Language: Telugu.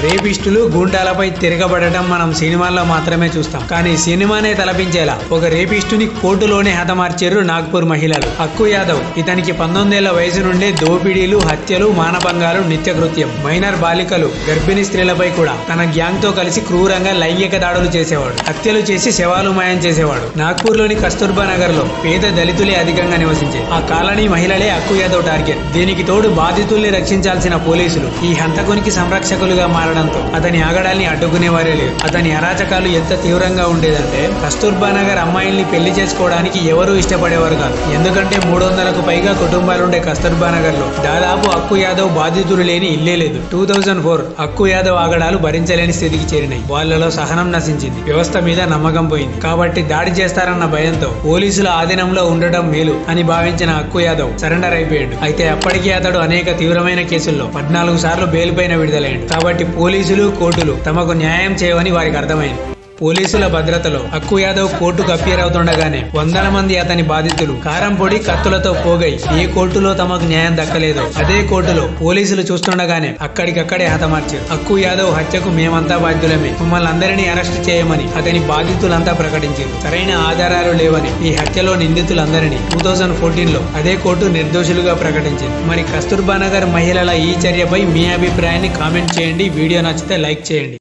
రేపిస్టులు గూండాలపై తిరగబడటం మనం సినిమాల్లో మాత్రమే చూస్తాం. కానీ సినిమానే తలపించేలా ఒక రేపిస్టుని కోర్టులోనే హతమార్చారు నాగ్పూర్ మహిళలు. అక్కు యాదవ్ ఇతనికి 19 ఏళ్ల వయసు నుండే దోపిడీలు, హత్యలు, మానభంగాలు నిత్యకృత్యం. మైనర్ బాలికలు, గర్భిణీ స్త్రీలపై కూడా తన గ్యాంగ్ తో కలిసి క్రూరంగా లైంగిక దాడులు చేసేవాడు. హత్యలు చేసి శవాలు మాయం చేసేవాడు. నాగ్పూర్ లోని కస్తూర్బా నగర్ లో పేద దళితులే అధికంగా నివసించే ఆ కాలనీ మహిళలే అక్కు యాదవ్ టార్గెట్. దీనికి తోడు బాధితుల్ని రక్షించాల్సిన పోలీసులు ఈ హంతకునికి సంరక్షకులుగా మారడంతో అతని ఆగడాల్ని అడ్డుకునేవారే లేరు. అతని అరాచకాలు ఎంత తీవ్రంగా ఉండేదంటే కస్తూర్బా నగర్ అమ్మాయిల్ని పెళ్లి చేసుకోవడానికి ఎవరూ ఇష్టపడేవారు కాదు. ఎందుకంటే 300కు పైగా కుటుంబాలుండే కస్తూర్బా నగర్ లో దాదాపు అక్కు యాదవ్ బాధితులు లేని ఇల్లే లేదు. 2004 అక్కు యాదవ్ ఆగడాలు భరించలేని స్థితికి చేరినాయి. వాళ్లలో సహనం నశించింది. వ్యవస్థ మీద నమ్మకం పోయింది. కాబట్టి దాడి చేస్తారన్న భయంతో పోలీసుల ఆధీనంలో ఉండటం మేలు అని భావించిన అక్కు యాదవ్ సరెండర్ అయిపోయాడు. అయితే అప్పటికీ అతడు అనేక తీవ్రమైన కేసుల్లో 14 సార్లు బెయిల్ పైన విడుదలయ్యాడు. కాబట్టి పోలీసులు, కోర్టులు తమకు న్యాయం చేయవని వారికి అర్థమైంది. పోలీసుల భద్రతలో అక్కు యాదవ్ కోర్టుకు అపియర్ అవుతుండగానే వందల మంది అతని బాధితులు కారం పొడి, కత్తులతో పోగై ఏ కోర్టులో తమకు న్యాయం దక్కలేదో అదే కోర్టులో పోలీసులు చూస్తుండగానే అక్కడికక్కడే హతమార్చారు. అక్కు యాదవ్ హత్యకు మేమంతా బాధ్యులమే, మమ్మల్ని అందరినీ అరెస్ట్ చేయమని అతని బాధితులంతా ప్రకటించారు. సరైన ఆధారాలు లేవని ఈ హత్యలో నిందితులందరినీ 2014లో అదే కోర్టు నిర్దోషులుగా ప్రకటించింది. మరి కస్తూర్బా నగర్ మహిళల ఈ చర్యపై మీ అభిప్రాయాన్ని కామెంట్ చేయండి. వీడియో నచ్చితే లైక్ చేయండి.